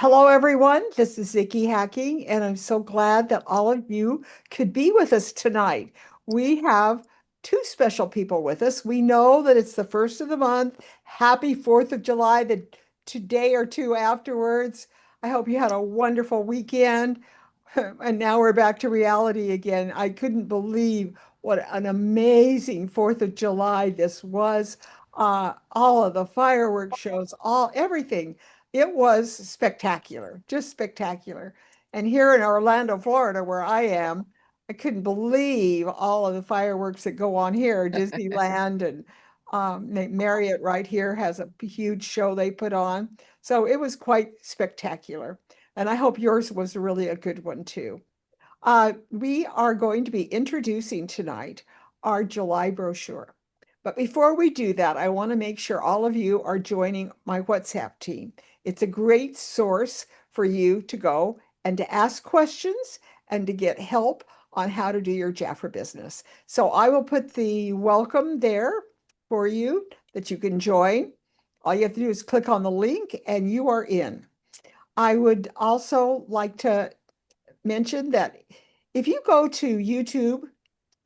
Hello, everyone. This is Vicky Hacking, and I'm so glad that all of you could be with us tonight. We have two special people with us. We know that it's the first of the month. Happy 4th of July, the today or two afterwards. I hope you had a wonderful weekend. And now we're back to reality again. I couldn't believe what an amazing 4th of July this was. All of the fireworks shows, everything. It was spectacular, just spectacular. And here in Orlando, Florida, where I am, I couldn't believe all of the fireworks that go on here. Disneyland and Marriott right here has a huge show they put on. So it was quite spectacular. And I hope yours was really a good one too. We are going to be introducing tonight our July brochure. But before we do that, I want to make sure all of you are joining my WhatsApp team. It's a great source for you to go and to ask questions and to get help on how to do your Jafra business. So I will put the welcome there for you that you can join. All you have to do is click on the link and you are in. I would also like to mention that if you go to YouTube,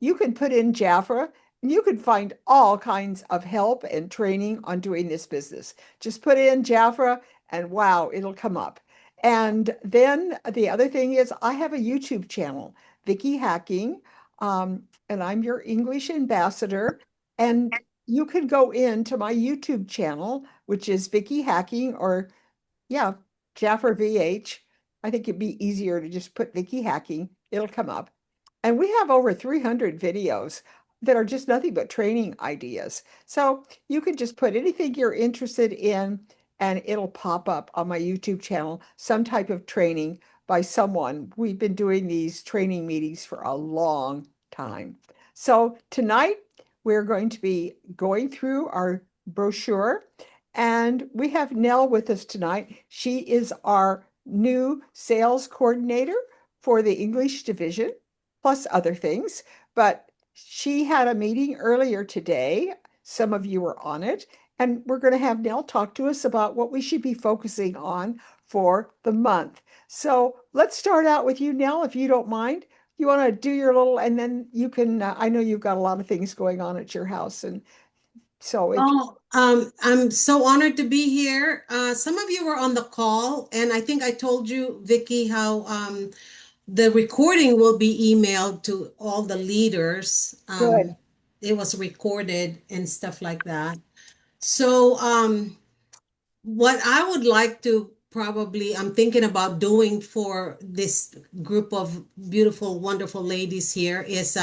you can put in Jafra and you can find all kinds of help and training on doing this business. Just put in Jafra and wow, it'll come up. And then the other thing is I have a YouTube channel, Vicky Hacking, and I'm your English ambassador. And you can go into my YouTube channel, which is Vicky Hacking or yeah, Jafra VH. I think it'd be easier to just put Vicky Hacking. It'll come up. And we have over 300 videos that are just nothing but training ideas. So you can just put anything you're interested in and it'll pop up on my YouTube channel, some type of training by someone. We've been doing these training meetings for a long time. So tonight we're going to be going through our brochure and we have Nell with us tonight. She is our new sales coordinator for the English division, plus other things. But she had a meeting earlier today. Some of you were on it. And we're going to have Nell talk to us about what we should be focusing on for the month. So let's start out with you, Nell, if you don't mind. You want to do your little, and then you can, I know you've got a lot of things going on at your house. And so if I'm so honored to be here. Some of you were on the call, and I think I told you, Vicky, how the recording will be emailed to all the leaders. good. It was recorded and stuff like that. So, what I would like to probably, I'm thinking about doing for this group of beautiful, wonderful ladies here is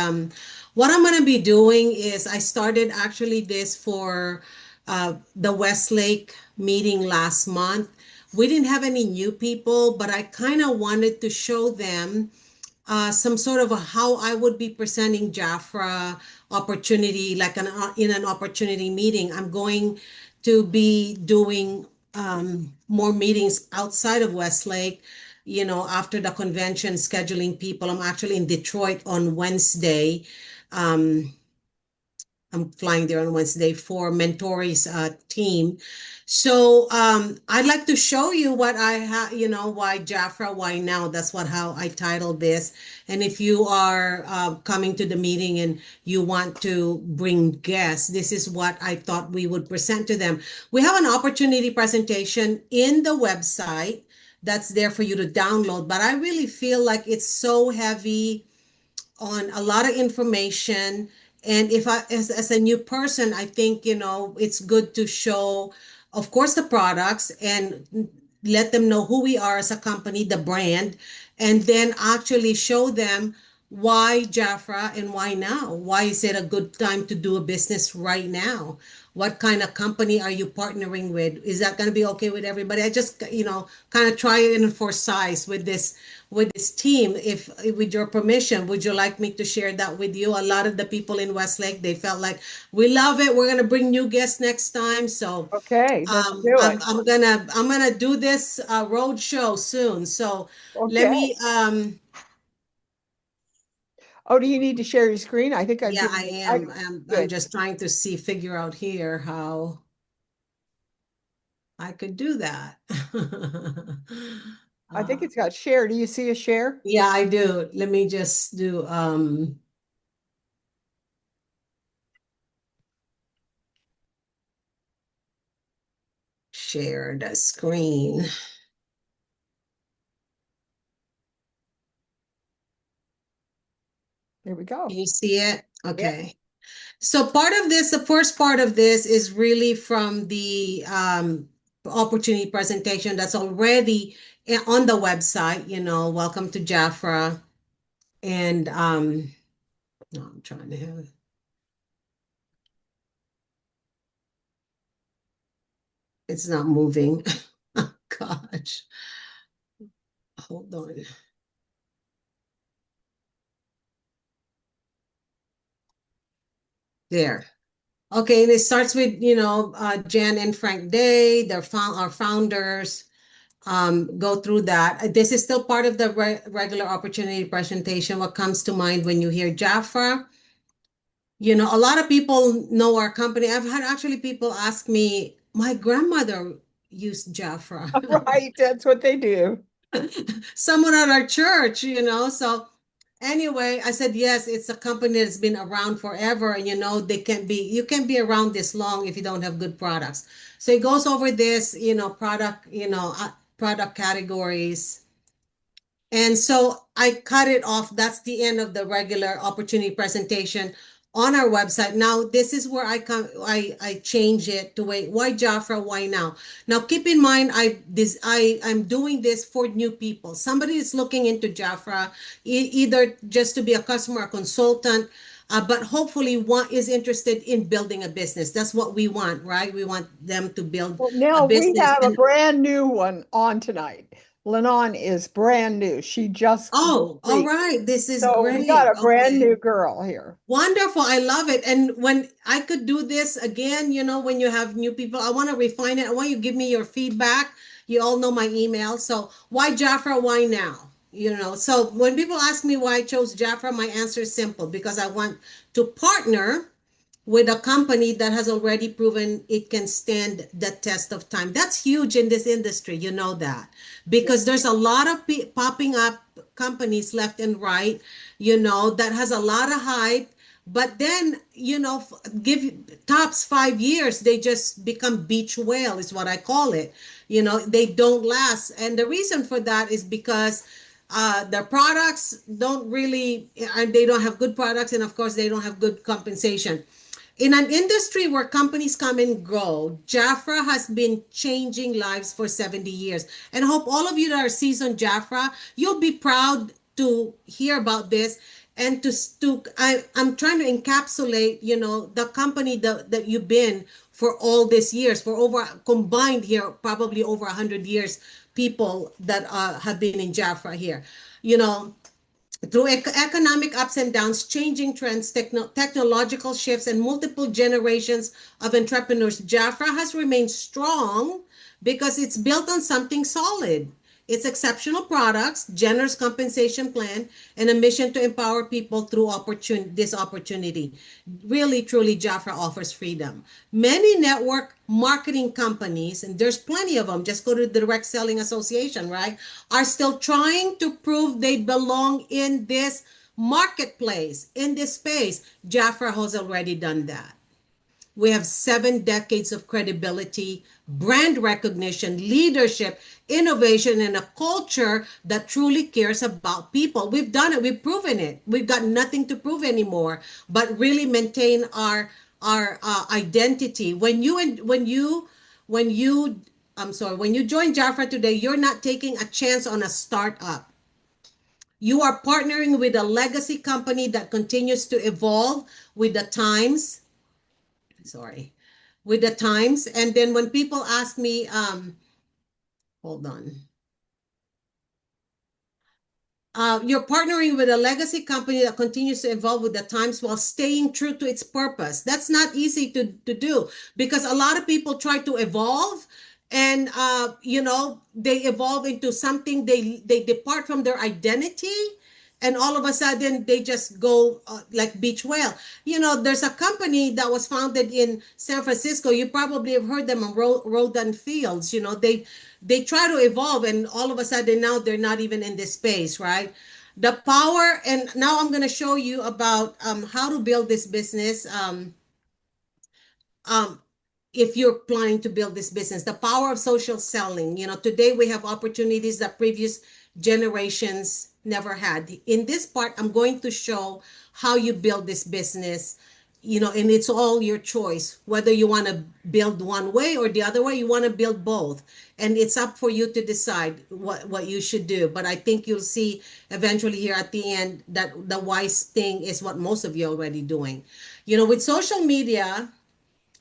what I'm going to be doing is I started actually this for the Westlake meeting last month. We didn't have any new people, but I kind of wanted to show them some sort of a how I would be presenting Jafra opportunity, like in an opportunity meeting. I'm going to be doing more meetings outside of Westlake. You know, after the convention, scheduling people. I'm actually in Detroit on Wednesday. Um, I'm flying there on Wednesday for Mentori's team. So I'd like to show you what I have, you know, why Jafra, why now? That's what how I titled this. And if you are coming to the meeting and you want to bring guests, this is what I thought we would present to them. We have an opportunity presentation in the website that's there for you to download, but I really feel like it's so heavy on a lot of information. And if I, as a new person, I think, you know, it's good to show, of course, the products and let them know who we are as a company, the brand, and then actually show them why Jafra and why now? Why is it a good time to do a business right now? What kind of company are you partnering with? Is that going to be okay with everybody? I just, you know, kind of try it in for size with this team. If with your permission, would you like me to share that with you? A lot of the people in Westlake, they felt like we love it. We're gonna bring new guests next time. So Okay, let's do it. I'm gonna do this road show soon. So let Okay. me Oh, do you need to share your screen? I think I've yeah, I given you, I, am. I'm good. just trying to see figure out here how. I could do that. I think Uh, it's got share. Do you see a share? yeah, I do. Let me just do share the screen. There we Can go. you see it? Yeah. Okay. So part of this, the first part of this is really from the opportunity presentation that's already on the website, welcome to Jafra. And no, I'm trying to have it. It's not moving. Oh, gosh. Hold on. There. Okay, and it starts with, Jen and Frank Day, our founders. Go through that. This is still part of the regular opportunity presentation. What comes to mind when you hear Jafra? A lot of people know our company. I've had actually people ask me, my grandmother used Jafra. Right. That's what they do. Someone at our church. So anyway, I said, yes, it's a company that's been around forever. And you can't be around this long if you don't have good products. So it goes over this, product categories. And so I cut it off. That's the end of the regular opportunity presentation on our website. Now, this is where I change it to why Jafra, why now? Now, keep in mind, I'm doing this for new people. Somebody is looking into Jafra, either just to be a customer or consultant, but hopefully one is interested in building a business. That's what we want, right? We want them to build Well, a now we business. have a And brand new one on tonight. Lennon is brand new. She just this oh, all week. right, this is So we got great. a brand Okay. new girl here. Wonderful. I love it. And when I could do this again, when you have new people, I want to refine it. I want you to give me your feedback. You all know my email. So why Jafra? Why now? So when people ask me why I chose Jafra, my answer is simple because I want to partner with a company that has already proven it can stand the test of time. That's huge in this industry, that, Yeah. because there's a lot of popping up companies left and right, that has a lot of hype, but then, give tops 5 years, they just become beach whale, is what I call it. They don't last. And the reason for that is because their products don't really, and they don't have good products, and of course, they don't have good compensation. In an industry where companies come and go, Jafra has been changing lives for 70 years. And I hope all of you that are seasoned Jafra, you'll be proud to hear about this and I'm trying to encapsulate, the company that you've been for all these years, for over combined here, probably over 100 years, people that have been in Jafra here. You know, through economic ups and downs, changing trends, technological shifts, and multiple generations of entrepreneurs, Jafra has remained strong because it's built on something solid. It's exceptional products, generous compensation plan, and a mission to empower people through this opportunity. Really, truly, Jafra offers freedom. Many network marketing companies, and there's plenty of them, just go to the Direct Selling Association, right, are still trying to prove they belong in this marketplace, in this space. Jafra has already done that. We have 7 decades of credibility, brand recognition, leadership, innovation, and a culture that truly cares about people. We've done it. We've proven it. We've got nothing to prove anymore, but really maintain our identity. When you join Jafra today, you're not taking a chance on a startup. You are partnering with a legacy company that continues to evolve with the times. Sorry, with the times. And then when people ask me, hold on, you're partnering with a legacy company that continues to evolve with the times while staying true to its purpose. That's not easy to do because a lot of people try to evolve and they evolve into something, they depart from their identity, and all of a sudden they just go like beach whale. There's a company that was founded in San Francisco. You probably have heard them on Rodan Fields. They try to evolve, and all of a sudden now they're not even in this space, right? The power, and now I'm going to show you about how to build this business. Um, if you're planning to build this business, the power of social selling. Today we have opportunities that previous generations never had. In this part, I'm going to show how you build this business, and it's all your choice, whether you want to build one way or the other way. You want to build both, and it's up for you to decide what you should do. But I think you'll see eventually here at the end that the wise thing is what most of you are already doing. With social media,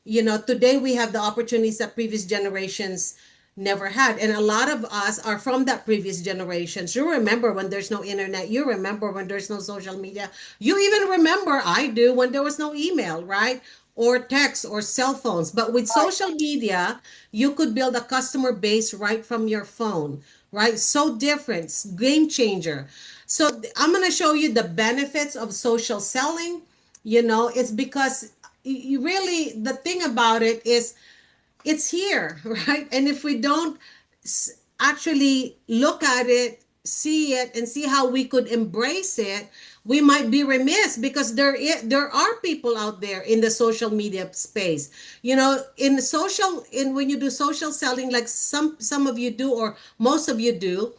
today we have the opportunities that previous generations never had. And a lot of us are from that previous generations. You remember when there's no internet. You remember when there's no social media. You even remember, I do, when there was no email, right? Or text or cell phones. But with Right. social media, you could build a customer base right from your phone, right? So different, game changer. So I'm going to show you the benefits of social selling. It's because you really, the thing about it is it's here, right? And if we don't actually look at it, see it, and see how we could embrace it, we might be remiss, because there are people out there in the social media space. When you do social selling, like some of you do, or most of you do,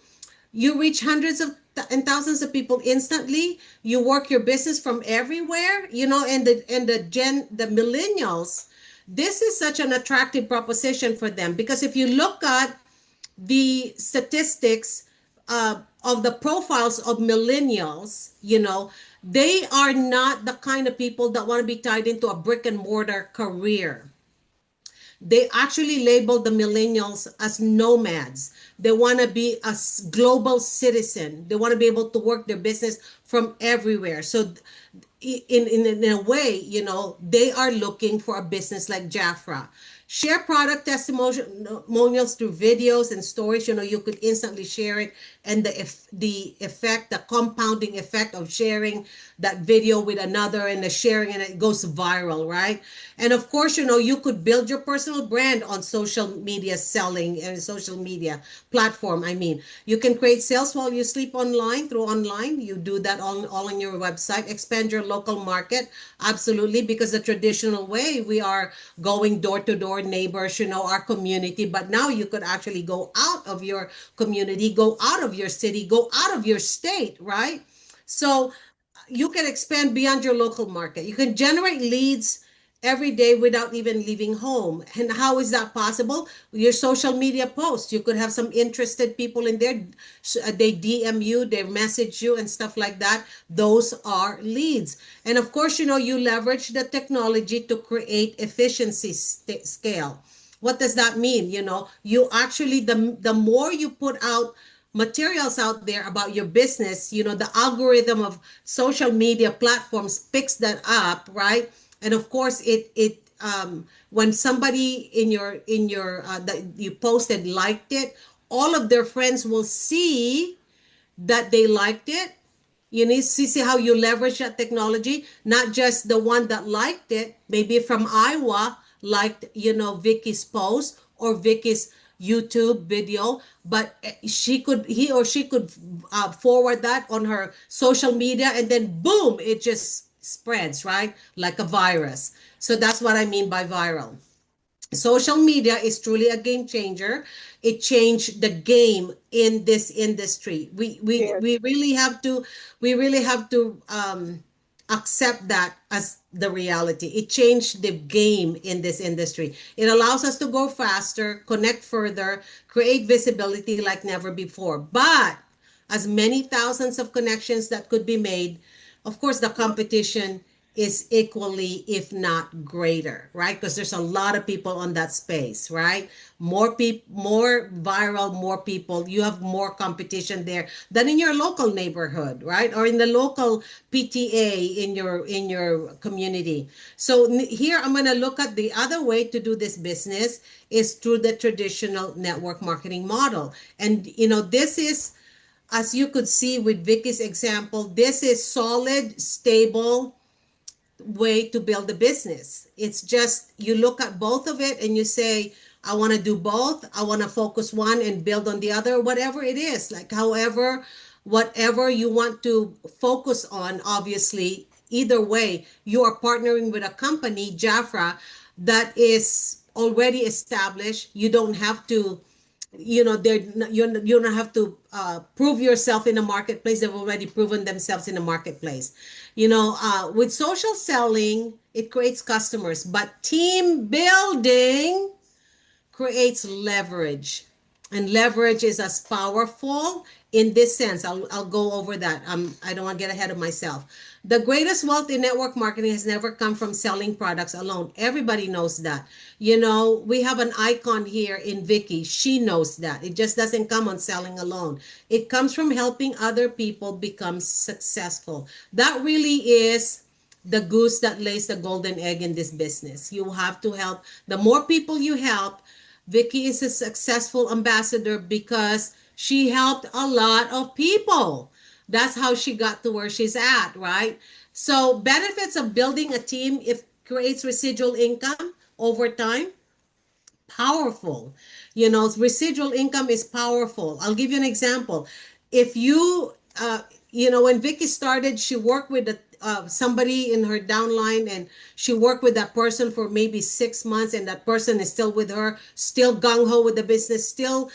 you reach hundreds of and thousands of people instantly. You work your business from everywhere, and the millennials, this is such an attractive proposition for them, because if you look at the statistics of the profiles of millennials, they are not the kind of people that want to be tied into a brick and mortar career. They actually label the millennials as nomads. They want to be a global citizen. They want to be able to work their business from everywhere. So in a way, they are looking for a business like Jafra. Share product testimonials through videos and stories. You could instantly share it, and the effect, the compounding effect of sharing that video with another, and the sharing, and it goes viral, right? And of course, you could build your personal brand on social media selling and social media platform. I mean, you can create sales while you sleep online through online. You do that all on your website. Expand your local market. Absolutely, because the traditional way, we are going door to door, neighbors, our community. But now you could actually go out of your community, go out of your city, go out of your state, right? So you can expand beyond your local market. You can generate leads every day without even leaving home. And how is that possible? Your social media posts. You could have some interested people in there. They DM you, they message you, and stuff like that. Those are leads. And of course, you leverage the technology to create efficiency scale. What does that mean? You actually, the more you put out materials out there about your business, the algorithm of social media platforms picks that up, right? And of course, when somebody in your that you posted liked it, all of their friends will see that they liked it. You need to see how you leverage that technology, not just the one that liked it, maybe from Iowa, liked, Vicky's post or Vicky's YouTube video, but he or she could forward that on her social media, and then boom, it just spreads, right? Like a virus. So that's what I mean by viral. Social media is truly a game changer. It changed the game in this industry. Yes. We really have to accept that as the reality. It changed the game in this industry. It allows us to go faster, connect further, create visibility like never before. But as many thousands of connections that could be made, of course, the competition is equally, if not greater, right? Because there's a lot of people on that space, right? More people, more viral, more people. You have more competition there than in your local neighborhood, right? Or in the local PTA in your community. So here I'm going to look at the other way to do this business is through the traditional network marketing model. And this is as you could see with Vicky's example, this is solid, stable way to build a business. It's just you look at both of it and you say, I want to do both. I want to focus one and build on the other, whatever it is. Like, however, whatever you want to focus on, obviously, either way, you are partnering with a company, Jafra, that is already established. You don't have to, you don't have to prove yourself in the marketplace. They've already proven themselves in the marketplace. With social selling, it creates customers, but team building creates leverage. And leverage is as powerful in this sense. I'll go over that. I don't want to get ahead of myself. The greatest wealth in network marketing has never come from selling products alone. Everybody knows that. We have an icon here in Vicky. She knows that. It just doesn't come on selling alone. It comes from helping other people become successful. That really is the goose that lays the golden egg in this business. You have to help. The more people you help, Vicky is a successful ambassador because she helped a lot of people. That's how she got to where she's at, right? So, benefits of building a team, if creates residual income over time, powerful. Residual income is powerful. I'll give you an example. If when Vicky started, she worked with somebody in her downline, and she worked with that person for maybe 6 months, and that person is still with her, still gung ho with the business, still,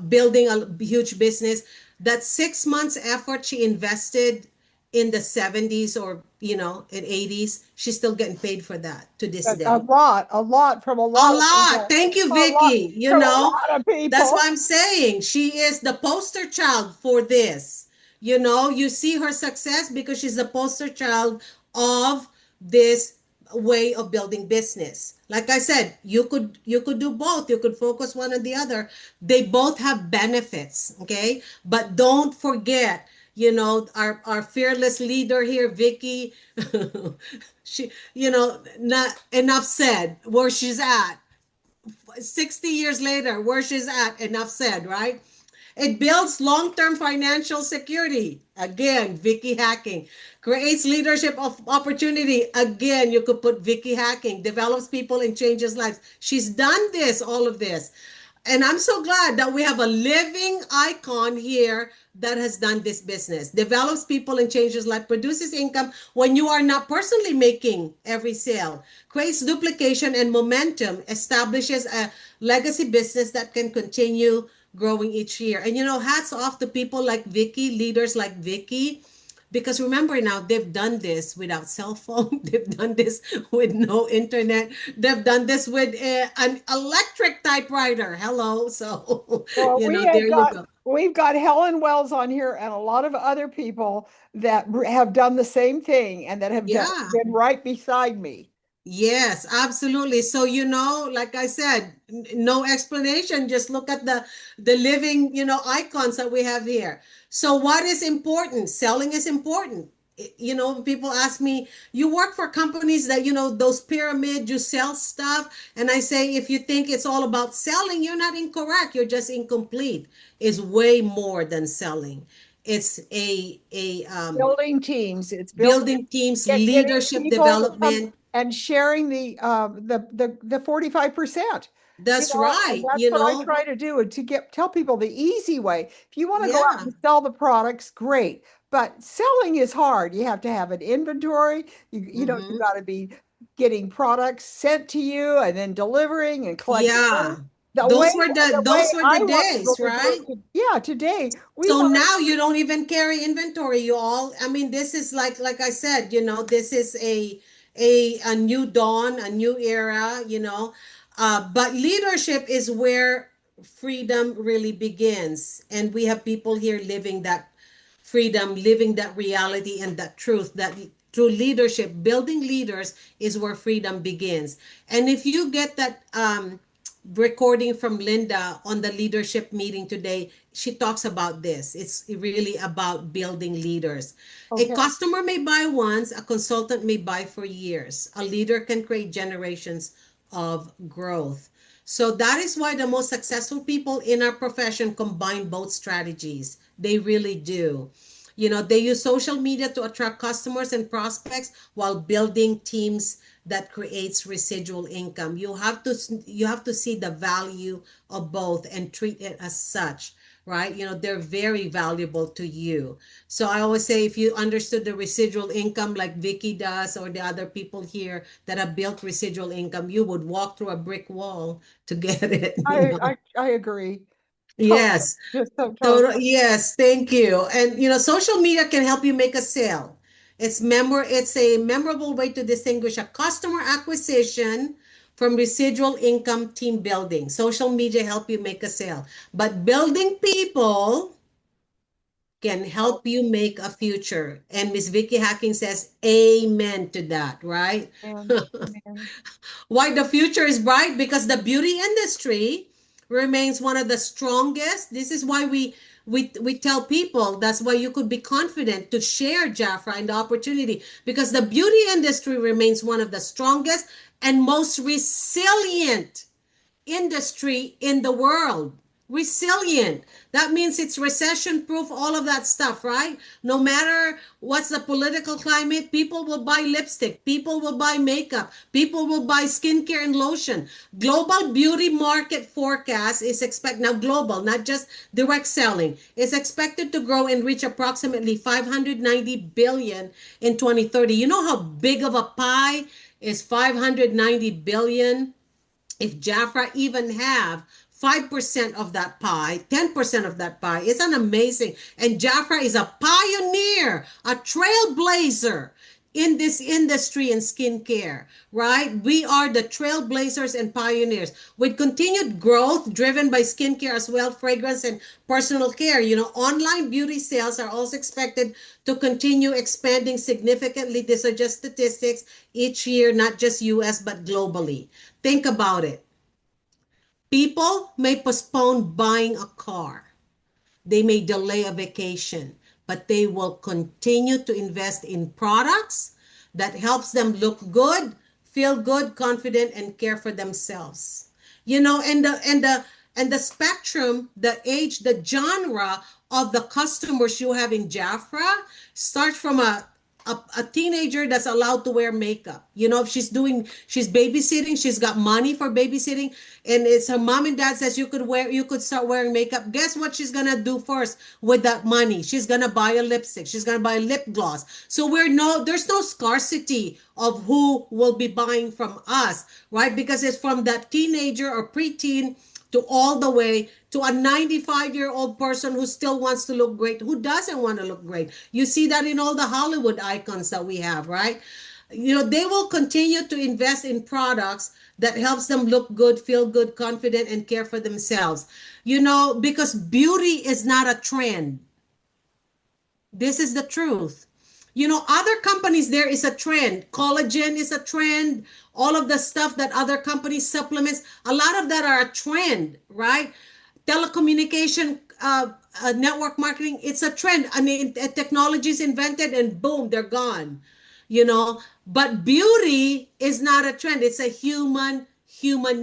building a huge business. That 6 months effort she invested in the 70s or, in 80s, she's still getting paid for that to this day. A lot from a A lot of lot. people, Thank you, a lot Vicky. from a lot of That's what people. I'm saying. She is the poster child for this. You see her success because she's the poster child of this way of building business. Like I said, you could do both. You could focus one on the other. They both have benefits, okay? But don't forget, our fearless leader here, Vicky, she, not enough said where she's at. 60 years later, where she's at, enough said, right? It builds long-term financial security. Again, Vicky Hacking. Creates leadership of opportunity. Again, you could put Vicky Hacking. Develops people and changes lives. She's done this, all of this. And I'm so glad that we have a living icon here that has done this business. Develops people and changes life, produces income when you are not personally making every sale, creates duplication and momentum, establishes a legacy business that can continue growing each year. And hats off to people like Vicky, leaders like Vicky, because remember now, they've done this without cell phone. They've done this with no internet. They've done this with an electric typewriter. Hello. So, Well, there you go. we've got Helen Wells on here and a lot of other people that have done the same thing and that have Yeah. been right beside me. Yes, absolutely. So, like I said, no explanation. Just look at the living, icons that we have here. So, what is important? Selling is important. People ask me, you work for companies that, those pyramid, you sell stuff. And I say, if you think it's all about selling, you're not incorrect. You're just incomplete. It's way more than selling. It's a Building teams, it's building building teams, getting leadership people to come development. and sharing the 45%. That's And right. that's what I try to do, and to tell people the easy way. If you want to go out Yeah. and sell the products, great. But selling is hard. You have to have an inventory. You Mm-hmm. got to be getting products sent to you and then delivering and collecting money. Yeah. The way Those were the the way those were I the want days, people to do right? it, yeah, today we So want now you don't even carry inventory, you all. I mean, this is like I said, this is a new dawn, a new era. But leadership is where freedom really begins. And we have people here living that freedom, living that reality and that truth, that through leadership, building leaders is where freedom begins. And if you get that recording from Linda on the leadership meeting today, she talks about this. It's really about building leaders. A okay. customer may buy once, a consultant may buy for years. A leader can create generations of growth. So that is why the most successful people in our profession combine both strategies. They really do. They use social media to attract customers and prospects while building teams that creates residual income. You have to see the value of both and treat it as such, right? They're very valuable to you. So I always say, if you understood the residual income like Vicky does, or the other people here that have built residual income, you would walk through a brick wall to get it, I agree. Totally. Yes. Just so Total, totally. yes, thank you. And social media can help you make a sale. It's a memorable way to distinguish a customer acquisition from residual income team building. Social media help you make a sale, but building people can Oh, help you make a future. And Miss Vicky Hacking says amen to that, right? man, man. Why the future is bright? Because the beauty industry remains one of the strongest. This is why we tell people, that's why you could be confident to share Jafra and the opportunity, because the beauty industry remains one of the strongest and most resilient industry in the world. Resilient. That means it's recession proof, all of that stuff, right? No matter what's the political climate, people will buy lipstick, people will buy makeup, people will buy skincare and lotion. Global beauty market forecast is expected, now global, not just direct selling, is expected to grow and reach approximately 590 billion in 2030. You know how big of a pie is 590 billion? If Jafra even have 5% of that pie, 10% of that pie, it's an amazing. And Jafra is a pioneer, a trailblazer in this industry in skincare, right? We are the trailblazers and pioneers with continued growth driven by skincare as well, fragrance and personal care. Online beauty sales are also expected to continue expanding significantly. These are just statistics each year, not just US, but globally. Think about it. People may postpone buying a car. They may delay a vacation, but they will continue to invest in products that helps them look good, feel good, confident, and care for themselves. And the spectrum, the age, the genre of the customers you have in Jafra starts from a teenager that's allowed to wear makeup. If she's babysitting, she's got money for babysitting, and it's her mom and dad says you could start wearing makeup. Guess what she's gonna do first with that money? She's gonna buy a lipstick. She's gonna buy a lip gloss. So there's no scarcity of who will be buying from us, right? Because it's from that teenager or preteen to all the way to a 95-year-old person who still wants to look great. Who doesn't want to look great? You see that in all the Hollywood icons that we have, right? They will continue to invest in products that helps them look good, feel good, confident, and care for themselves. Because beauty is not a trend. This is the truth. Other companies, there is a trend. Collagen is a trend. All of the stuff that other companies supplements, a lot of that are a trend, right? Telecommunication, network marketing, it's a trend. I mean, technology is invented and boom, they're gone. But beauty is not a trend. It's a human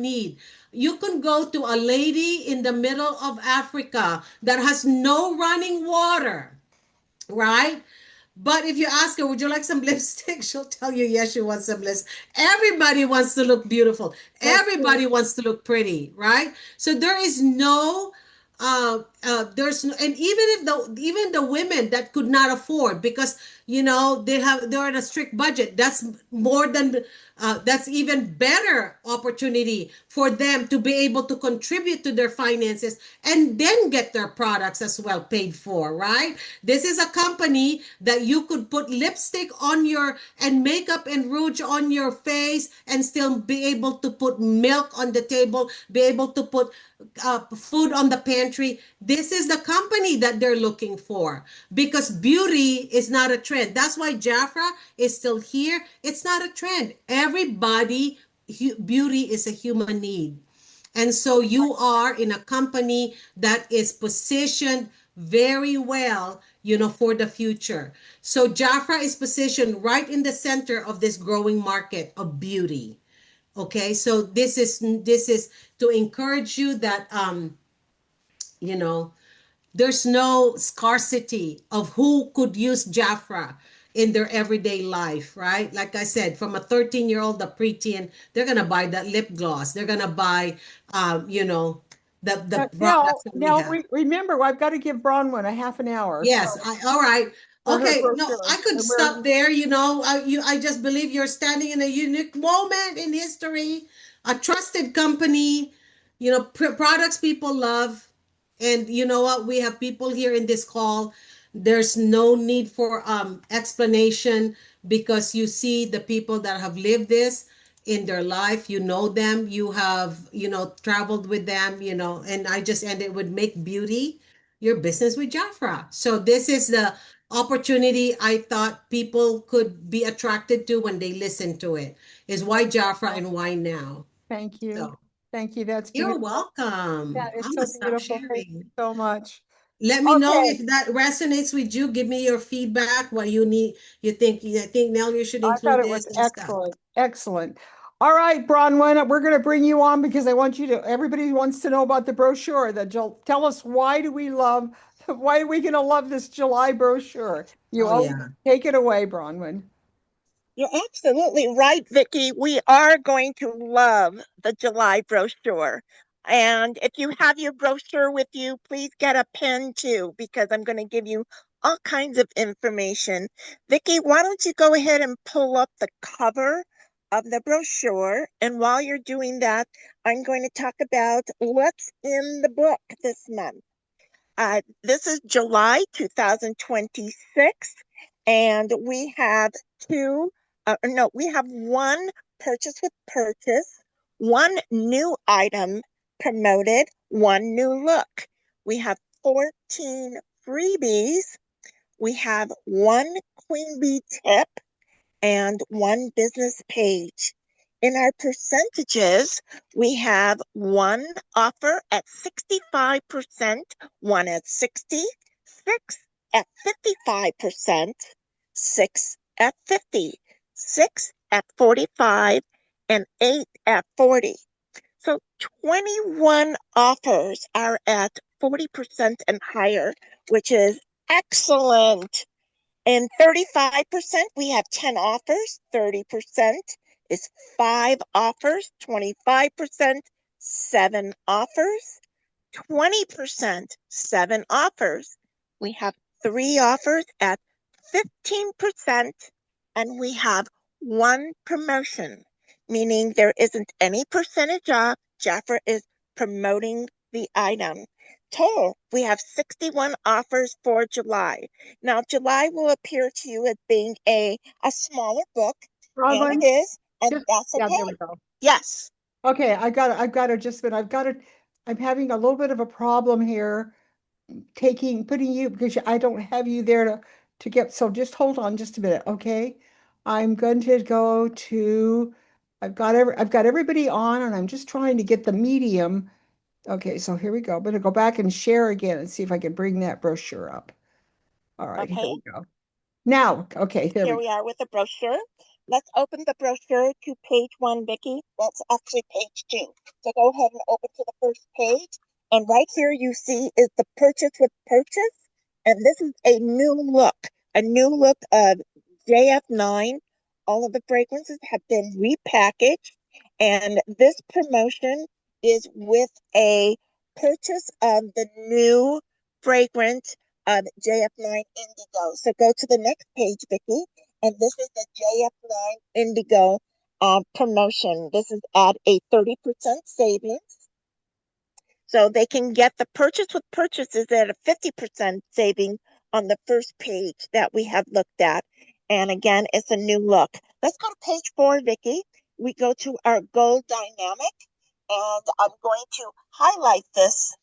need. You can go to a lady in the middle of Africa that has no running water, right? But if you ask her, would you like some lipstick? She'll tell you, yes, she wants some lipstick. Everybody wants to look beautiful. That's true. Everybody wants to look pretty, right? So there is no, there's no, and even the women that could not afford, because they're on a strict budget. That's more than that's even better opportunity for them to be able to contribute to their finances and then get their products as well paid for, right? This is a company that you could put lipstick on your and makeup and rouge on your face and still be able to put milk on the table, be able to put food on the pantry. This is the company that they're looking for, because beauty is not a trend. That's why Jafra is still here. It's not a trend. Everybody, beauty is a human need. And so you are in a company that is positioned very well, for the future. So Jafra is positioned right in the center of this growing market of beauty. Okay, so this is to encourage you that you know there's no scarcity of who could use Jafra in their everyday life, right? Like I said, from a 13-year-old, the preteen, they're gonna buy that lip gloss. They're gonna buy, the products that we Now have. remember, I've got to give Bronwyn a half an hour Yes, all right. for her Okay, no, I brochure. could And we're stop there, I just believe you're standing in a unique moment in history, a trusted company, products people love. And you know what? We have people here in this call. There's no need for explanation because you see the people that have lived this in their life. You know them. You have, traveled with them, and I just ended with make beauty your business with Jafra. So this is the opportunity I thought people could be attracted to when they listen to it. Is why Jafra oh, and why now? thank you. So Thank you. That's you're beautiful. welcome. That is I'm so gonna stop beautiful. Thank you sharing. so much. Let me know Okay. if that resonates with you. Give me your feedback. What you need, I think Nell, you should I thought include it was this and stuff. excellent. Excellent. All right, Bronwyn, we're going to bring you on because I want you to, everybody wants to know about the brochure. Tell us why are we going to love this July brochure? You Oh all yeah. take it away, Bronwyn. You're absolutely right, Vicki. We are going to love the July brochure. And if you have your brochure with you, please get a pen too, because I'm going to give you all kinds of information. Vicki, why don't you go ahead and pull up the cover of the brochure? And while you're doing that, I'm going to talk about what's in the book this month. This is July 2026, and we have no, we have one purchase with purchase, one new item promoted, one new look. We have 14 freebies. We have one queen bee tip and one business page. In our percentages, we have one offer at 65%, one at 60, six at 55%, six at 50, six at 45, and eight at 40. So 21 offers are at 40% and higher, which is excellent. And 35%, we have 10 offers. 30% is 5 offers. 25%, 7 offers. 20%, 7 offers. We have 3 offers at 15%, and we have 1 promotion, meaning there isn't any percentage off. Jaffa is promoting the item. Total, we have 61 offers for July. Now, July will appear to you as being a smaller book, and it Bronwyn, is, and just, that's yeah, there okay. we go. Yes. Okay, I've got to just, but I'm having a little bit of a problem here putting you because I don't have you there to get, so just hold on just a minute, okay? I'm going to go to, I've got everybody on and I'm just trying to get the medium. Okay, so here we go. I'm going to go back and share again and see if I can bring that brochure up. All right, here Okay. we go. Now, okay, there Here we we go. are with the brochure. Let's open the brochure to page 1, Vicki. That's actually page 2. So go ahead and open to the first page. And right here you see is the purchase with purchase. And this is a new look of JF9. All of the fragrances have been repackaged. And this promotion is with a purchase of the new fragrance of JF9 Indigo. So go to the next page, Vicki, and this is the JF9 Indigo promotion. This is at a 30% savings. So they can get the purchase with purchases at a 50% saving on the first page that we have looked at. And again, it's a new look. Let's go to page 4, Vicki. We go to our gold dynamic, and I'm going to highlight this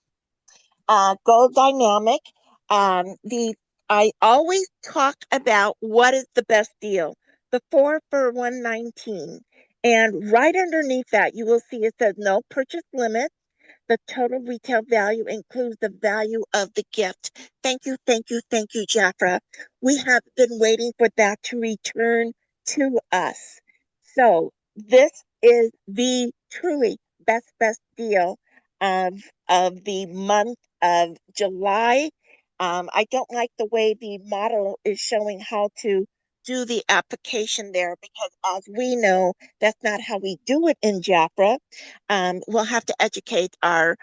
gold dynamic. The I always talk about what is the best deal. The 4 for 119. And right underneath that, you will see it says no purchase limit. The total retail value includes the value of the gift. Thank you, thank you, thank you, Jafra. We have been waiting for that to return to us. So this is the truly best deal of the month of July. I don't like the way the model is showing how to do the application there because, as we know, that's not how we do it in Jafra. We'll have to educate our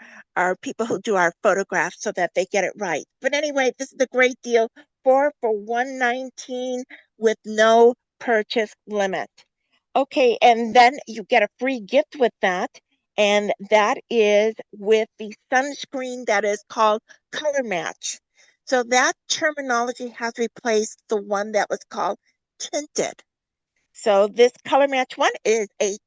people who do our photographs so that they get it right. But anyway, this is a great deal. 4 for 119 with no purchase limit. Okay, and then you get a free gift with that, and that is with the sunscreen that is called Color Match. So that terminology has replaced the one that was called tinted. So this Color Match one is a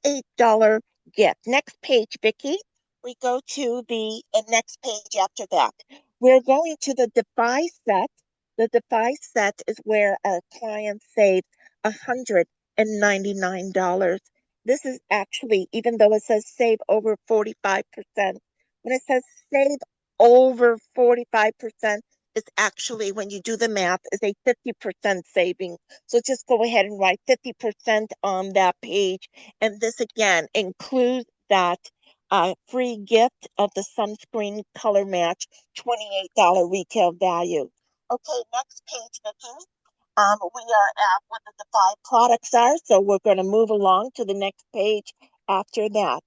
$28 gift. Next page, Vicki. We go to the next page after that. We're going to the Defy set. The Defy set is where our clients save $199. This is actually, even though it says save over 45%, when it says save over 45%, it's actually, when you do the math, is a 50% saving. So just go ahead and write 50% on that page. And this again includes that free gift of the sunscreen color match, $28 retail value. Okay, next page, Vicki. We are at what the five products are, so we're going to move along to the next page after that.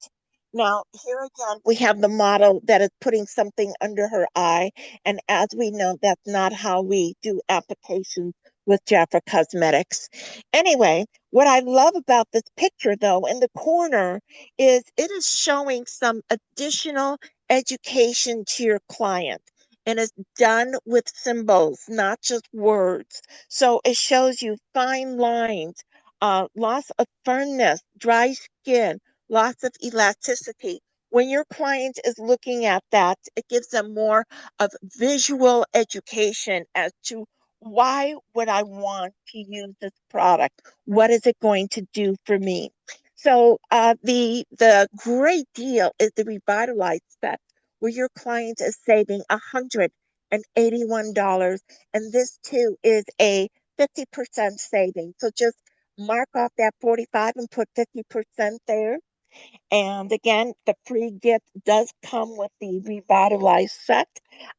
Now, here again, we have the model that is putting something under her eye, and as we know, that's not how we do applications with Jafra Cosmetics. Anyway, what I love about this picture, though, in the corner, is it is showing some additional education to your client, and it's done with symbols, not just words. So it shows you fine lines, loss of firmness, dry skin, loss of elasticity. When your client is looking at that, it gives them more of visual education as to why would I want to use this product? What is it going to do for me? So the great deal is the Revitalize set, where your client is saving $181, and this too is a 50% saving. So just mark off that 45 and put 50% there. And again, the free gift does come with the Revitalize set.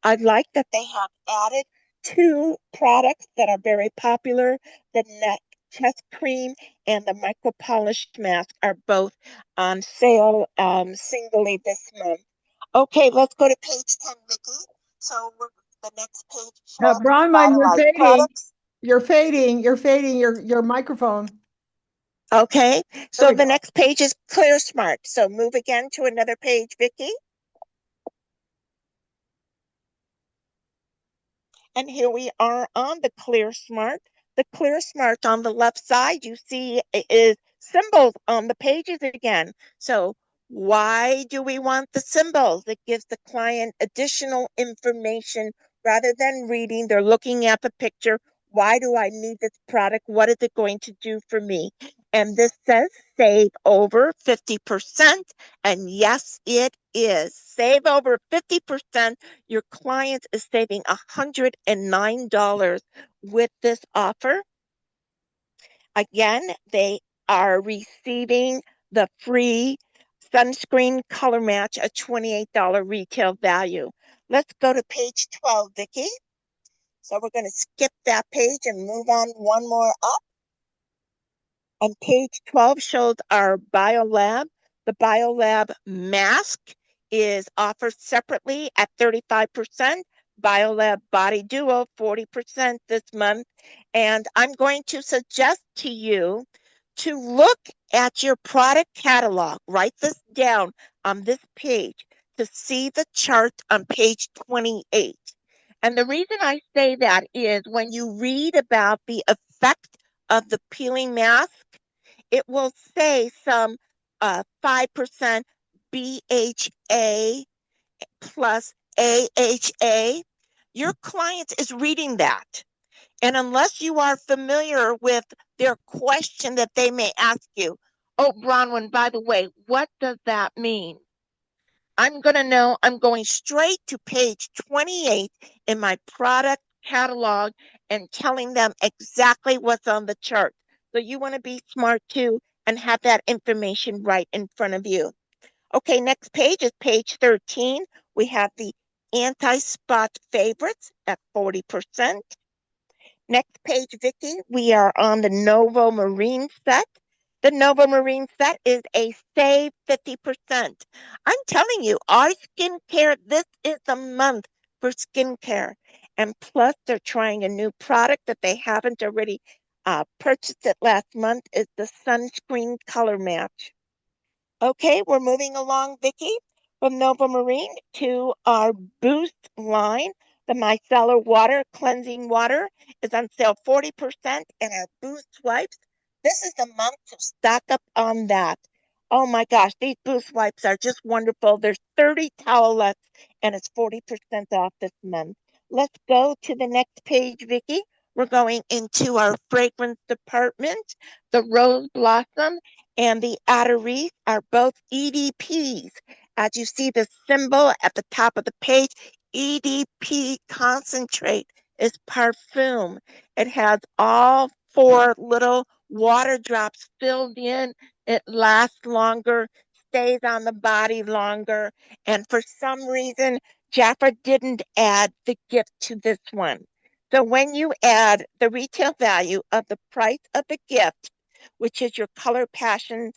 I like that they have added two products that are very popular. The neck chest cream and the micro polish mask are both on sale singly this month. Okay, let's go to page 10, Vicki. So the next page shows the Bronwyn, you're Revitalize fading. products. You're fading. You're fading your microphone. Okay, There so we the go. next page is Clear Smart. So move again to another page, Vicki. And here we are on the Clear Smart. The Clear Smart on the left side, you see is symbols on the pages again. So why do we want the symbols? It gives the client additional information rather than reading. They're looking at the picture. Why do I need this product? What is it going to do for me? And this says save over 50%. And yes, it is. Save over 50%. Your client is saving $109 with this offer. Again, they are receiving the free sunscreen color match at $28 retail value. Let's go to page 12, Vicki. So we're going to skip that page and move on one more up. And page 12 shows our BioLab. The BioLab mask is offered separately at 35%. BioLab Body Duo, 40% this month. And I'm going to suggest to you to look at your product catalog. Write this down on this page to see the chart on page 28. And the reason I say that is when you read about the effect of the peeling mask, it will say some 5% BHA plus AHA. Your client is reading that. And unless you are familiar with their question that they may ask you, oh, Bronwyn, by the way, what does that mean? I'm going to know. I'm going straight to page 28 in my product catalog and telling them exactly what's on the chart. So you want to be smart too and have that information right in front of you. Okay, next page is page 13. We have the anti-spot favorites at 40%. Next page, Vicki, we are on the Novo Marine set. The Novo Marine set is a save 50%. I'm telling you, our skincare, this is the month for skincare. And plus, they're trying a new product that they haven't already purchased it last month. Is the sunscreen color match. Okay, we're moving along, Vicki, from Nova Marine to our Boost line. The micellar water, cleansing water, is on sale 40%, and our Boost wipes. This is the month to stock up on that. Oh my gosh, these Boost wipes are just wonderful. There's 30 towelettes, and it's 40% off this month. Let's go to the next page, Vicki. We're going into our fragrance department. The Rose Blossom and the Atterese are both EDPs. As you see the symbol at the top of the page, EDP concentrate is parfum. It has all four little water drops filled in. It lasts longer, stays on the body longer. And for some reason, Jafra didn't add the gift to this one. So when you add the retail value of the price of the gift, which is your Color Passion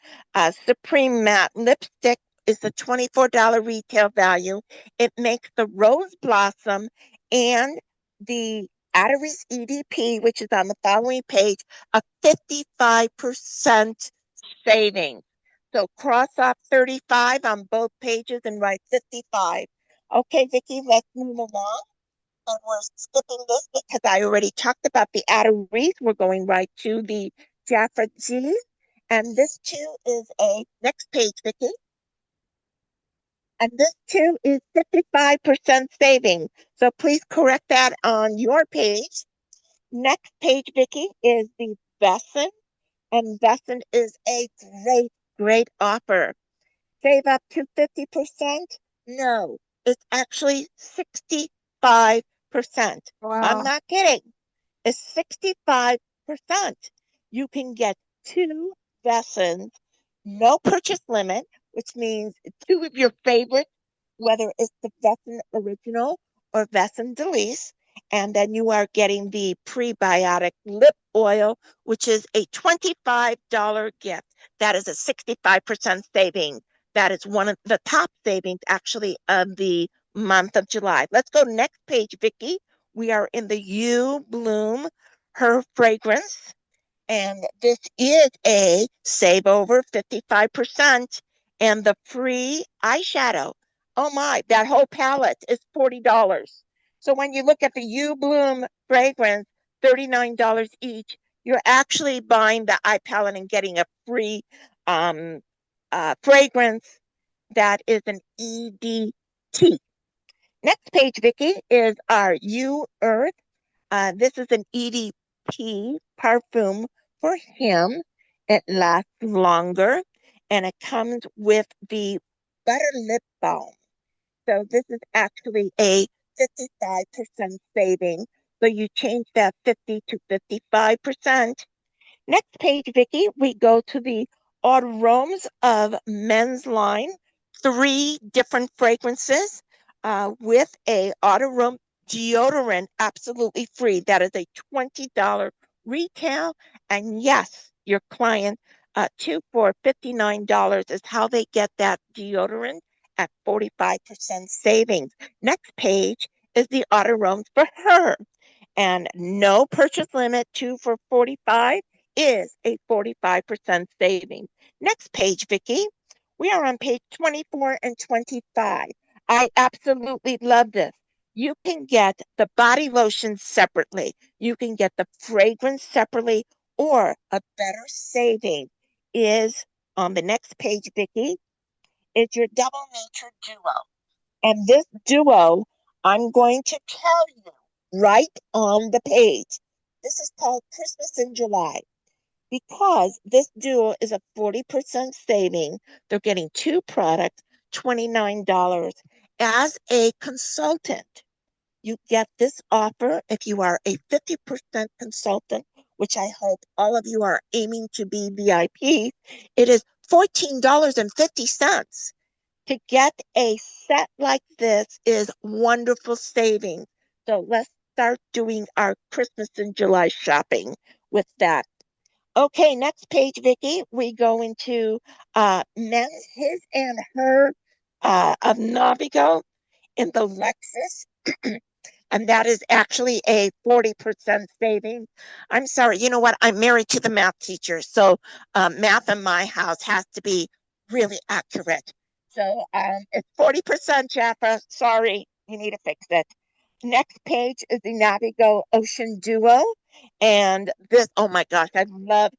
Supreme Matte Lipstick, is the $24 retail value. It makes the Rose Blossom and the Atterese EDP, which is on the following page, a 55% savings. So cross off 35 on both pages and write 55. Okay, Vicki, let's move along. And we're skipping this because I already talked about the Atterese. We're going right to the Jafra G. And this too is a next page, Vicki. And this too is 55% saving. So please correct that on your page. Next page, Vicki, is the Vesson. And Vesson is a great offer. Save up to 50%? No, it's actually 65%. I'm Wow. not kidding. It's 65%. You can get two Vessons, no purchase limit, which means two of your favorites, whether it's the Vesson Original or Vesson Delise. And then you are getting the prebiotic lip oil, which is a $25 gift. That is a 65% saving. That is one of the top savings, actually, of the month of July. Let's go next page, Vicki. We are in the You Bloom Her Fragrance. And this is a save over 55% and the free eyeshadow. Oh my, that whole palette is $40. So when you look at the You Bloom fragrance, $39 each, you're actually buying the eye palette and getting a free fragrance that is an EDT. Next page, Vicki, is our You Earth. This is an EDP perfume for him. It lasts longer and it comes with the butter lip balm. So this is actually a 55% saving. So you change that 50 to 55%. Next page, Vicki, we go to the Arômes of Men's line. Three different fragrances with a Arôme deodorant absolutely free. That is a $20 retail. And yes, your client, two for $59 is how they get that deodorant at 45% savings. Next page is the Arômes for her. And no purchase limit, two for 45 is a 45% savings. Next page, Vicki. We are on page 24 and 25. I absolutely love this. You can get the body lotion separately. You can get the fragrance separately, or a better saving is on the next page, Vicki. It's your Double Nature Duo. And this duo, I'm going to tell you right on the page. This is called Christmas in July because this duo is a 40% saving. They're getting two products, $29. As a consultant, you get this offer if you are a 50% consultant which I hope all of you are aiming to be VIPs, it is $14.50. To get a set like this is wonderful savings. So let's start doing our Christmas and July shopping with that. Okay, next page, Vicki. We go into men's, his and her of Navigo in the Lexus. And that is actually a 40% saving. I'm sorry, you know what? I'm married to the math teacher, so math in my house has to be really accurate. So it's 40%, Jaffa. Sorry, you need to fix it. Next page is the Navigo Ocean Duo. And this, oh my gosh, I love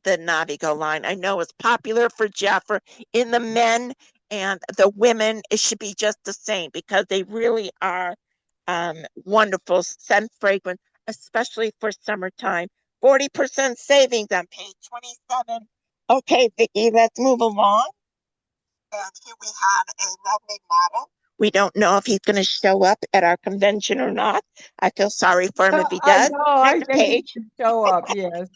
the Navigo line. I know it's popular for Jaffa in the men and the women. It should be just the same because they really are wonderful scent fragrance, especially for summertime. 40% savings on page 27. Okay, Vicki, let's move along. And here we have a lovely model. We don't know if he's going to show up at our convention or not. I feel sorry for him if he I does. know, I Next bet he page. could show up, yes.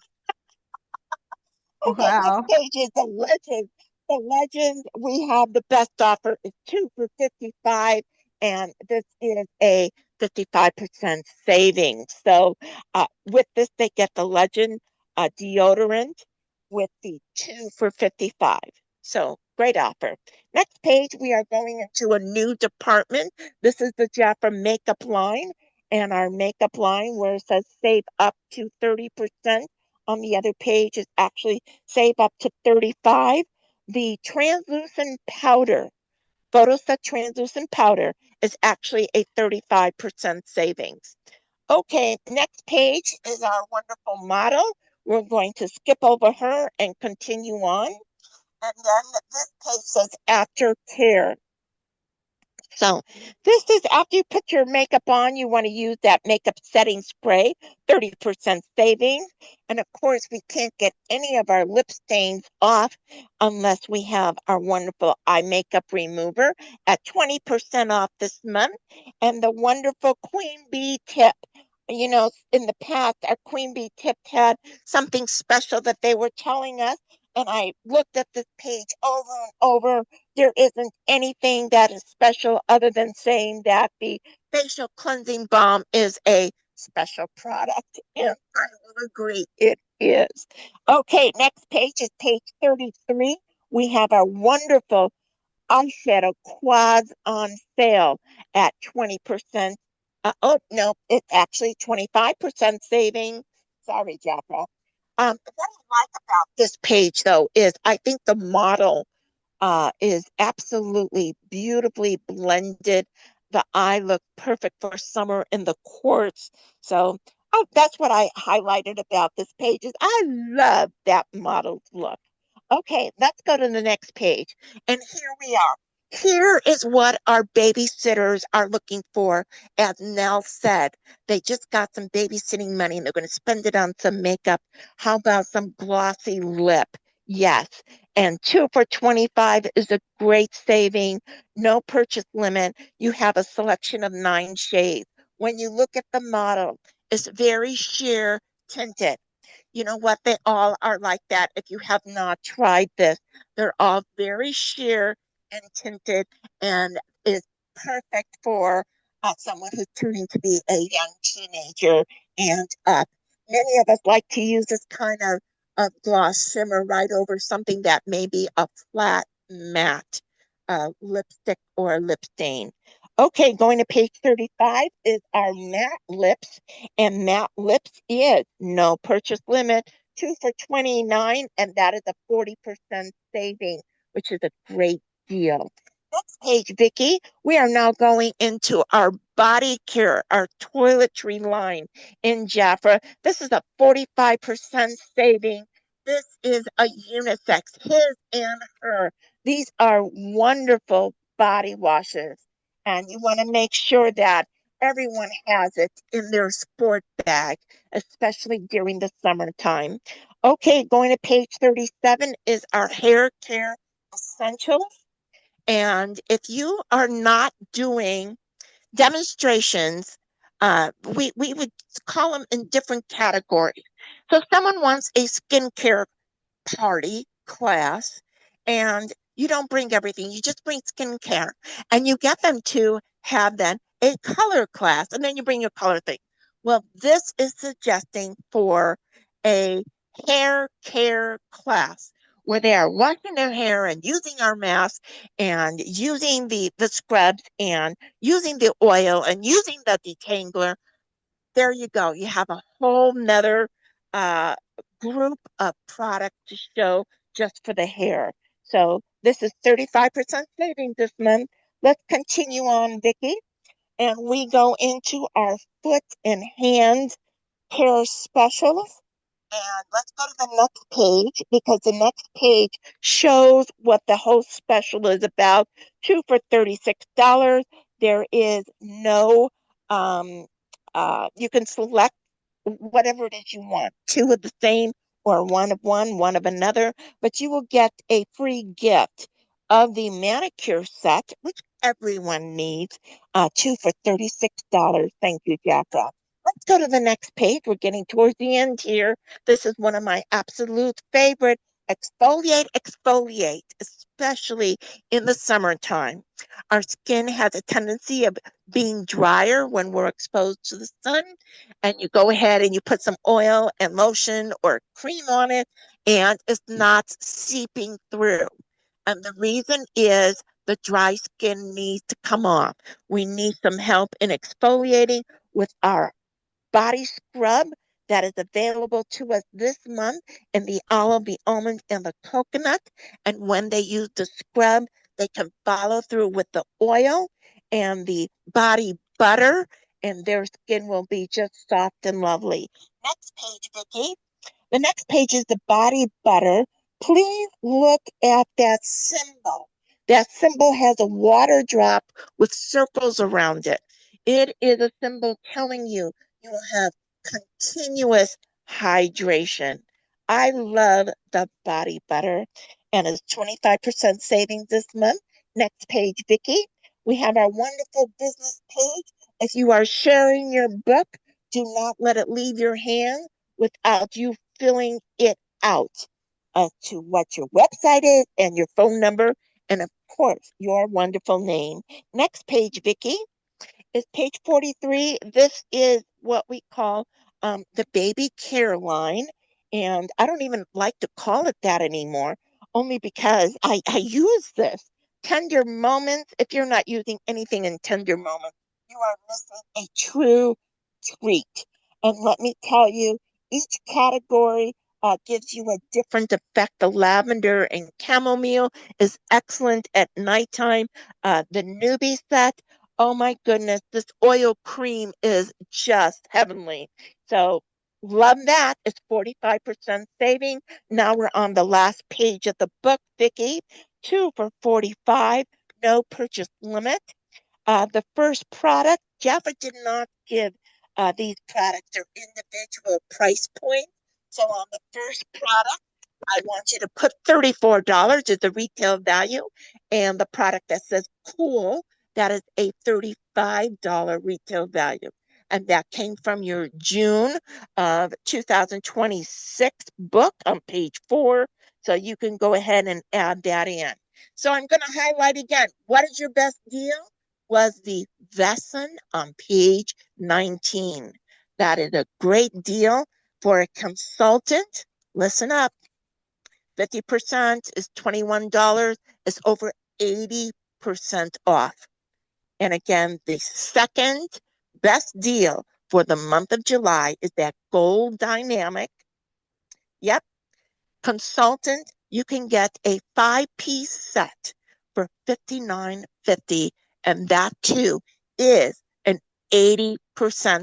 Okay, next Wow. page is the legend. The legend, we have the best offer is 2 for 55, and this is a 55% savings. So with this, they get the legend deodorant with the 2 for 55. So great offer. Next page, we are going into a new department. This is the Jafra makeup line, and our makeup line where it says save up to 30%. On the other page is actually save up to 35. The translucent powder, Photoset translucent powder, is actually a 35% savings. Okay, next page is our wonderful model. We're going to skip over her and continue on. And then this page says aftercare. So this is after you put your makeup on, you want to use that makeup setting spray, 30% savings. And of course, we can't get any of our lip stains off unless we have our wonderful eye makeup remover at 20% off this month. And the wonderful Queen Bee tip. You know, in the past, our Queen Bee tip had something special that they were telling us. And I looked at this page over and over. There isn't anything that is special other than saying that the facial cleansing balm is a special product. And I will agree, it is. Okay, next page is page 33. We have our wonderful eyeshadow quads on sale at 20%. Oh, no, it's actually 25% saving. Sorry, Jaffa. What I like about this page, though, is I think the model is absolutely beautifully blended. The eye looked perfect for summer in the quartz. So that's what I highlighted about this page is I love that model's look. Okay, let's go to the next page. And here we are. Here is what our babysitters are looking for. As Nell said, they just got some babysitting money and they're going to spend it on some makeup. How about some glossy lip? Yes. And 2 for 25 is a great saving. No purchase limit. You have a selection of 9 shades. When you look at the model, it's very sheer tinted. You know what? They all are like that. If you have not tried this, they're all very sheer and tinted and is perfect for someone who's turning to be a young teenager and up. Many of us like to use this kind of gloss shimmer right over something that may be a flat matte lipstick or lip stain. Okay, going to page 35 is our matte lips, and matte lips is no purchase limit, 2 for 29, and that is a 40% saving, which is a great deal. Next page, Vicki, we are now going into our body care, our toiletry line in Jafra. This is a 45% saving. This is a unisex, his and her. These are wonderful body washes, and you want to make sure that everyone has it in their sport bag, especially during the summertime. Okay, going to page 37 is our hair care essentials. And if you are not doing demonstrations We would call them in different categories. So someone wants a skincare party class, and you don't bring everything, you just bring skincare, and you get them to have then a color class, and then you bring your color thing. Well, this is suggesting for a hair care class where they are washing their hair and using our mask and using the scrubs and using the oil and using the detangler. There you go. You have a whole nother uh, group of product to show just for the hair. So this is 35% savings this month. Let's continue on, Vicki. And we go into our foot and hand care specialist. And let's go to the next page because the next page shows what the whole special is about. Two for $36. There is no, um, you can select whatever it is you want, two of the same or one of another, but you will get a free gift of the manicure set, which everyone needs, two for $36. Thank you, Jafra. Let's go to the next page. We're getting towards the end here. This is one of my absolute favorite. Exfoliate, exfoliate, especially in the summertime. Our skin has a tendency of being drier when we're exposed to the sun, and you go ahead and you put some oil and lotion or cream on it, and it's not seeping through. And the reason is the dry skin needs to come off. We need some help in exfoliating with our body scrub that is available to us this month in the olive, the almond, and the coconut. And when they use the scrub, they can follow through with the oil and the body butter, and their skin will be just soft and lovely. Next page, Vicki. The next page is the body butter. Please look at that symbol. That symbol has a water drop with circles around it. It is a symbol telling you you will have continuous hydration. I love the body butter, and it's 25% savings this month. Next page, Vicki. We have our wonderful business page. If you are sharing your book, do not let it leave your hand without you filling it out as to what your website is and your phone number, and of course, your wonderful name. Next page, Vicki, is page 43. This is what we call the baby care line. And I don't even like to call it that anymore, only because I use this. Tender moments. If you're not using anything in tender moments, you are missing a true treat. And let me tell you, each category gives you a different effect. The lavender and chamomile is excellent at nighttime. The newbie set, oh my goodness, this oil cream is just heavenly. So love that. It's 45% saving. Now we're on the last page of the book, Vicki. Two for 45, no purchase limit. The first product, Jaffa did not give these products their individual price point. So on the first product, I want you to put $34 as the retail value, and the product that says cool, that is a $35 retail value. And that came from your June of 2026 book on page 4. So you can go ahead and add that in. So I'm going to highlight again. What is your best deal? Was the Vesson on page 19. That is a great deal for a consultant. Listen up. 50% is $21. It's over 80% off. And again, the second best deal for the month of July is that Gold Dynamic. Yep, consultant, you can get a 5-piece set for $59.50, and that too is an 80%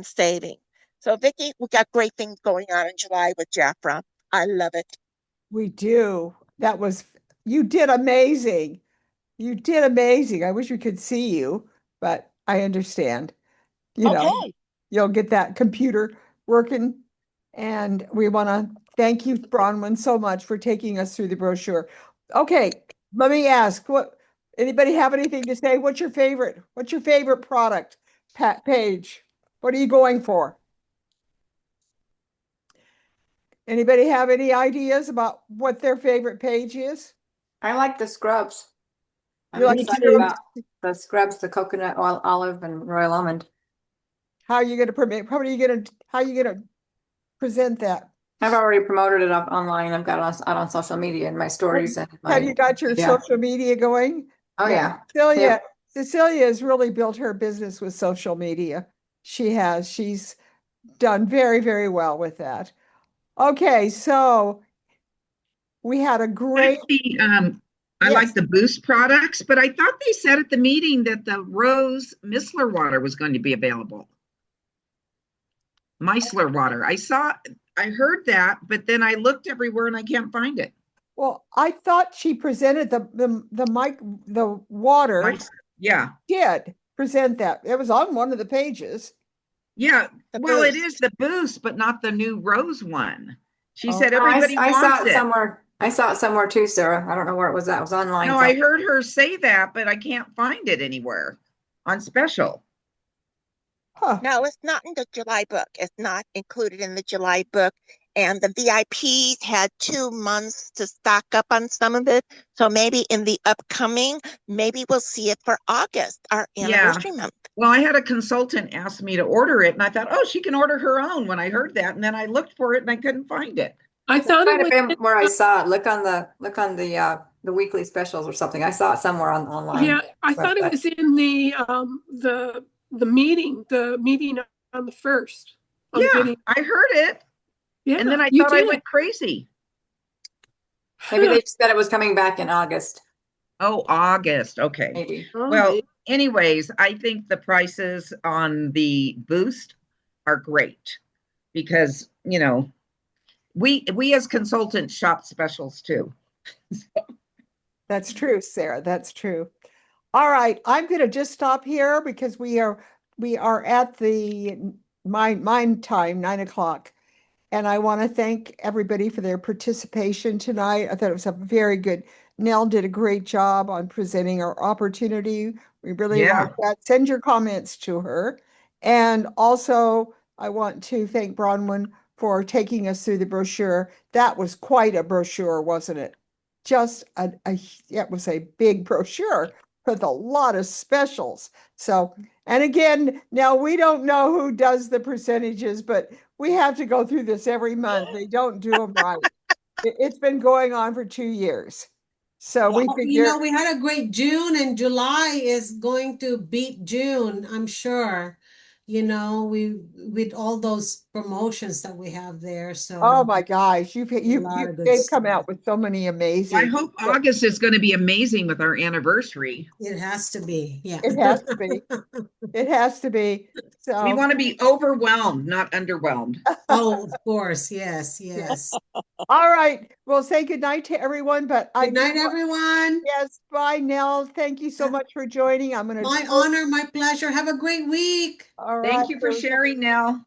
saving. So, Vicki, we got great things going on in July with Jafra. I love it. We do. You did amazing. You did amazing. I wish we could see you, but I understand. You know, Okay. you'll get that computer working. And we want to thank you, Bronwyn, so much for taking us through the brochure. Okay, let me ask, anybody have anything to say? What's your favorite? What's your favorite product, Pat Page? What are you going for? Anybody have any ideas about what their favorite page is? I like the scrubs. I'm You like excited scrubs? about the scrubs, the coconut oil, olive, and royal almond. How are you going to permit? How are you going to present that? I've already promoted it up online. I've got it out on social media in my stories and Have you got your social media going? Oh yeah. Cecilia has really built her business with social media. She has. She's done very, very well with that. Okay, so we had a great. I Yes. like the Boost products, but I thought they said at the meeting that the Rose micellar water was going to be available. Micellar water. I heard that, but then I looked everywhere and I can't find it. Well, I thought she presented the water. Yeah. Did present that. It was on one of the pages. Yeah. Well, it Boost. is the Boost, but not the new Rose one. She Oh. said everybody I saw wants it somewhere. I saw it somewhere too, Sarah. I don't know where it was at. It was online. No, I heard her say that, but I can't find it anywhere on special. Huh. No, it's not in the July book. It's not included in the July book. And the VIPs had 2 months to stock up on some of it. So maybe in the upcoming, maybe we'll see it for August, our anniversary month. Well, I had a consultant ask me to order it, and I thought, oh, she can order her own when I heard that. And then I looked for it and I couldn't find it. I thought it Might have was been where I saw it. Look on the weekly specials or something. I saw it somewhere online. yeah, I thought it was in the meeting on the 1st. On the Yeah, video. I heard it. Yeah, And then I you thought I did. went crazy. Maybe they said it was coming back in August. Oh, August. Okay. Maybe. Oh, Well, maybe. anyways, I think the prices on the Boost are great because, you know, we as consultants shop specials too. That's true, Sarah. That's true. All right, I'm going to just stop here because we are at the mine time, 9 o'clock. And I want to thank everybody for their participation tonight. I thought it was a very good. Nell did a great job on presenting our opportunity. We really Yeah. like that. Send your comments to her. And also, I want to thank Bronwyn for taking us through the brochure. That was quite a brochure, wasn't it? Just it was a big brochure with a lot of specials. So, and again, now we don't know who does the percentages, but we have to go through this every month. They don't do them right. It's been going on for 2 years. So we Well, figure, we had a great June, and July is going to beat June, I'm sure. With all those promotions that we have there. So oh my gosh, lot of good they've come out stuff. with so many I amazing. hope August is going to be amazing with our anniversary. It has to be. Yeah. It has to be. It has to be. We So, want to be overwhelmed, not underwhelmed. Oh, of course. Yes, yes. all right. Well, say good night to everyone. But Good night, everyone. Yes, bye, Nell. Thank you so much for joining. I'm going to. My honor, my pleasure. Have a great week. All right. Thank you for sharing, Nell.